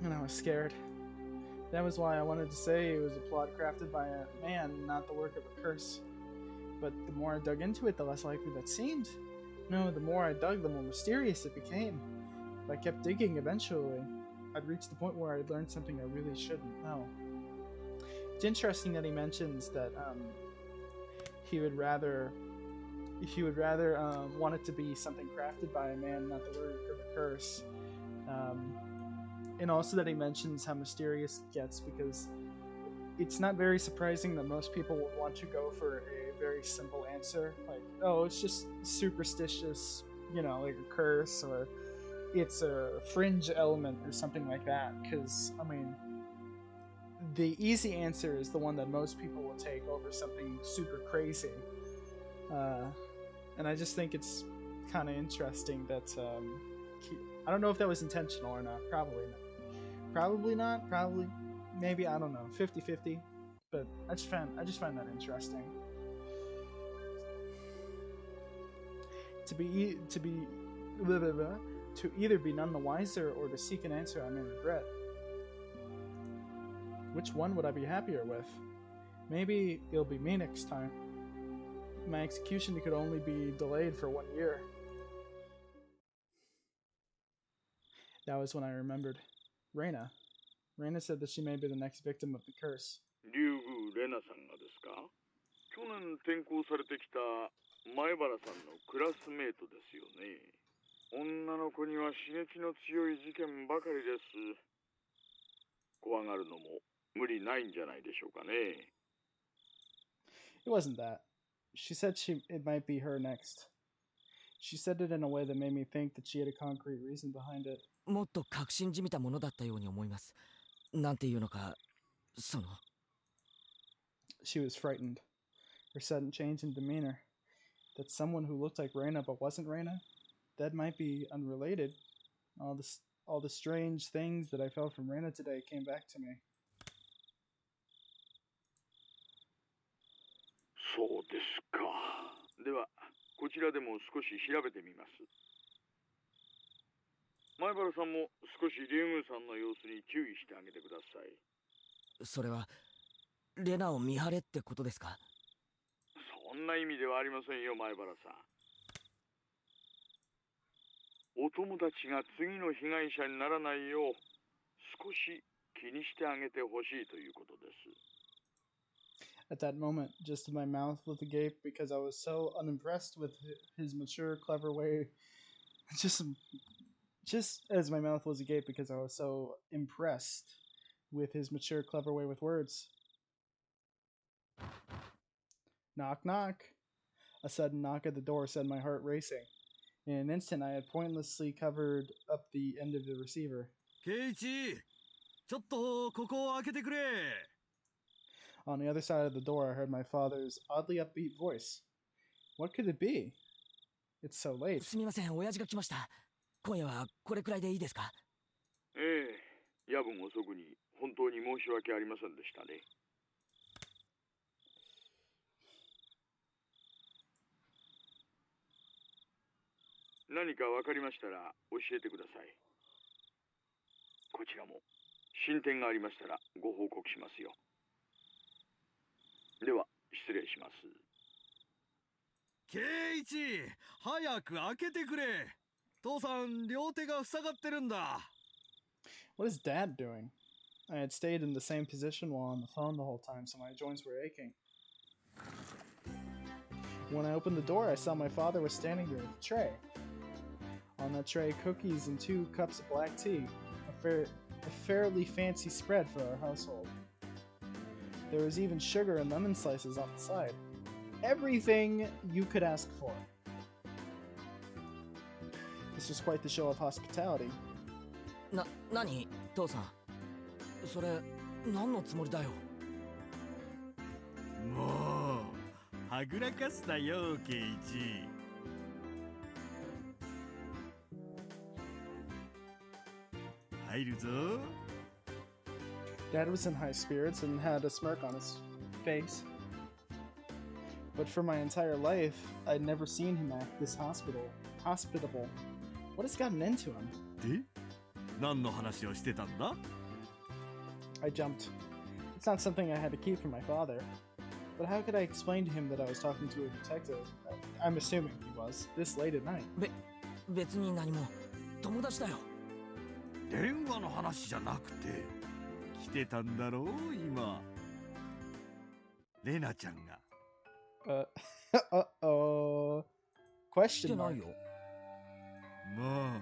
And I was scared. That was why I wanted to say it was a plot crafted by a man, not the work of a curse. But the more I dug into it, the less likely that seemed. No, the more I dug, the more mysterious it became. If I kept digging, eventually, I'd reach the point where I'd learned something I really shouldn't know. It's interesting that he mentions that he would rather want it to be something crafted by a man, not the work of a curse. And also that he mentions how mysterious it gets, because it's not very surprising that most people would want to go for a very simple answer, like, oh, it's just superstitious, like a curse, or it's a fringe element or something like that, because, I mean, the easy answer is the one that most people will take over something super crazy. And I just think it's kind of interesting that I don't know if that was intentional or not. Probably not. Probably, maybe, I don't know. 50-50. But I just find that interesting. To either be none the wiser or to seek an answer I may regret. Which one would I be happier with? Maybe it'll be me next time. My execution could only be delayed for 1 year. That was when I remembered. Reina said that she may be the next victim of the curse. 竜宮レナさんがですか？去年転校されてきた前原さんのクラスメートですよね。女の子には刺激の強い事件ばかりです。怖がるのも無理ないんじゃないでしょうかね。It wasn't that. She said it might be her next. She said it in a way that made me think that she had a concrete reason behind it. もっと確信じみたものだったように思います。なんていうのか、その。She was frightened. Her sudden change in demeanor. That someone who looked like Reina but wasn't Reina? That might be unrelated. All the strange things that I felt from Reina today came back to me. そうですか。では、こちらでも少し調べてみます。前原さんも少し竜宮さんの様子に注意してあげてください。それはレナを見張れってことですか？そんな意味ではありませんよ、前原さん。お友達が次の被害者にならないよう少し気にしてあげてほしいということです。At that moment, just as my mouth was agape because I was so unimpressed with his mature, clever way. Just, just as my mouth was agape because I was so impressed with his mature, clever way with words. Knock, knock. A sudden knock at the door set my heart racing. In an instant, I had pointlessly covered up the end of the receiver. ケイチ、ちょっとここを開けてくれ。On the other side of the door, I heard my father's oddly upbeat voice. What could it be? It's so late. すみません、親父が来ました。今夜はこれくらいでいいですか？ええ、夜分遅くに本当に申し訳ありませんでしたね。何か分かりましたら教えてください。こちらも進展がありましたらご報告しますよ。では失礼します。ケイチ、早く開けてくれ。父さん、両手が塞がってるんだ。What is Dad doing? I had stayed in the same position while on the phone the whole time, so my joints were aching. When I opened the door, I saw my father was standing there with a tray. On that tray, cookies and 2 cups of black tea, a fairly fancy spread for our household. There was even sugar and lemon slices on the side. Everything you could ask for. This was quite the show of hospitality. 何父さん。それ、何のつもりだよ。もう、はぐらかすなよ、ケイチ。入るぞ。Dad was in high spirits and had a smirk on his face. But for my entire life, I'd never seen him act this hospitable. What has gotten into him? で、何の話をしてたんだ？ I jumped. It's not something I had to keep from my father. But how could I explain to him that I was talking to a detective? I'm assuming he was, this late at night. 別に何も。友達だよ。電話の話じゃなくて、来てたんだろう、今。レナちゃんが。Uh-oh. 来 Question てな mark. いよ。もう、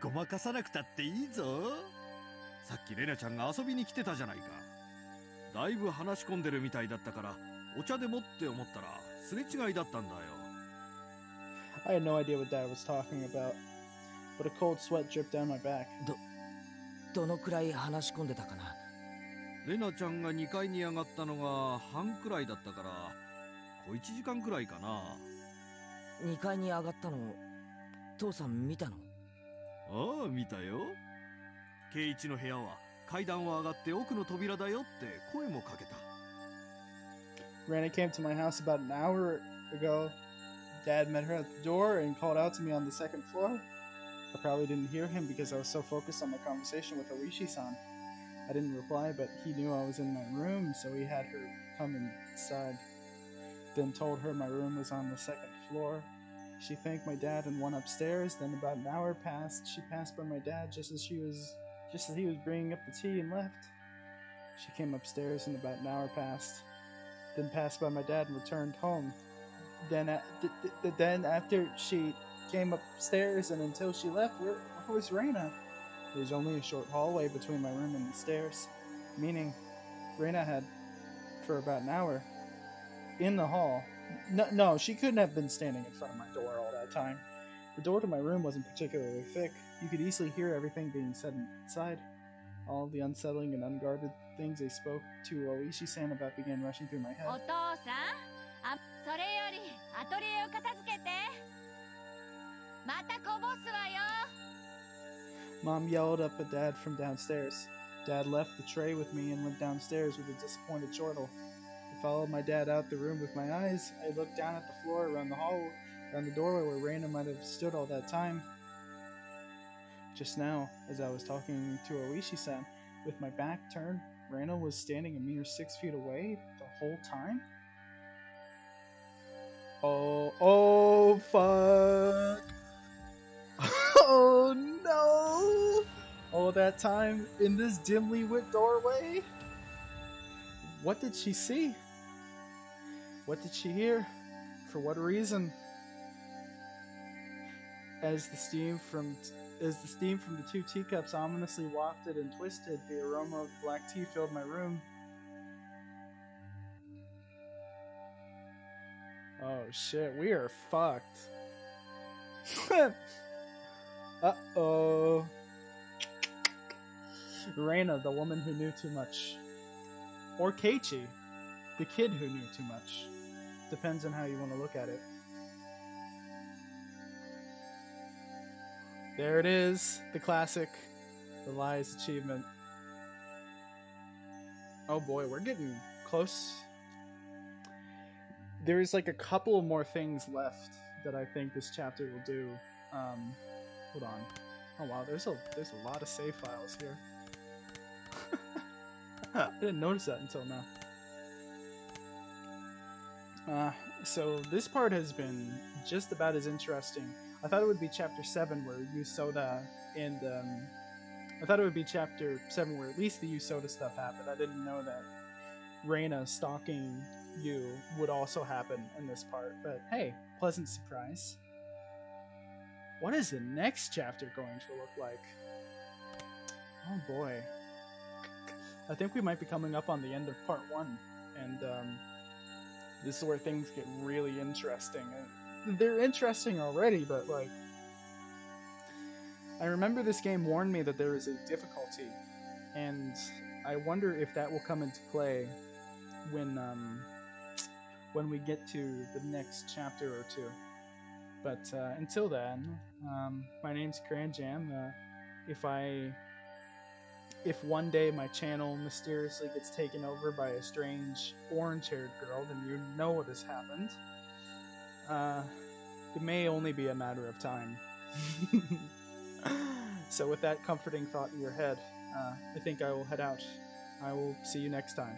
ごまかさなくたっていいぞ。さっきレナちゃんが遊びに来てたじゃないか。だいぶ話し込んでるみたいだったから、お茶でもって思ったら、すれ違いだったんだよ。I had no idea what Dad was talking about, but a cold sweat dripped down my back. どのくらい話し込んでたかな。レナちゃんが2階に上がったのが半くらいだったから、小1時間くらいかな。2階に上がったの、父さん見たの？ああ、見たよ。圭一の部屋は階段を上がって奥の扉だよって声もかけた。Rana came to my house about an hour ago. Dad met her at the door and called out to me on the second floor. I probably didn't hear him because I was so focused on my conversation with Oishi-san. I didn't reply, but he knew I was in my room, so he had her come inside. Then told her my room was on the second floor. She thanked my dad and went upstairs. Then about an hour passed. She passed by my dad just as he was bringing up the tea and left. She came upstairs and about an hour passed. Then passed by my dad and returned home. Then after she came upstairs and until she left, where was Reina? There's only a short hallway between my room and the stairs, meaning Reina had, for about an hour, in the hall. No, she couldn't have been standing in front of my door all that time. The door to my room wasn't particularly thick. You could easily hear everything being said inside. All the unsettling and unguarded things they spoke to Oishi-san about began rushing through my head. お父さん、それよりアトリエを片付けて。またこぼすわよ。Mom yelled up at Dad from downstairs. Dad left the tray with me and went downstairs with a disappointed chortle. I followed my dad out the room with my eyes. I looked down at the floor around the hall, around the doorway where Reina might have stood all that time. Just now, as I was talking to Oishi-san, with my back turned, Reina was standing a mere 6 feet away the whole time? Oh, fuck. Oh, no. All that time in this dimly lit doorway? What did she see? What did she hear? For what reason? As the steam from the two teacups ominously wafted and twisted, the aroma of black tea filled my room. Oh shit, we are fucked. Uh-oh. Reina, the woman who knew too much. Or Keiichi, the kid who knew too much. Depends on how you want to look at it. There it is, the classic, the Lies achievement. Oh boy, we're getting close. There's like a couple more things left that I think this chapter will do. Hold on. Oh wow, there's a lot of save files here. I didn't notice that until now. So this part has been just about as interesting. I thought it would be chapter 7 where Usoda and I thought it would be chapter 7 where at least the Usoda stuff happened. I didn't know that Reina stalking you would also happen in this part. But hey, pleasant surprise. What is the next chapter going to look like? Oh boy. I think we might be coming up on the end of part 1. And this is where things get really interesting. They're interesting already, but like, I remember this game warned me that there is a difficulty, and I wonder if that will come into play when we get to the next chapter or two. But until then, my name's CranJam. If one day my channel mysteriously gets taken over by a strange orange-haired girl, then you know what has happened. It may only be a matter of time. So with that comforting thought in your head, I think I will head out. I will see you next time.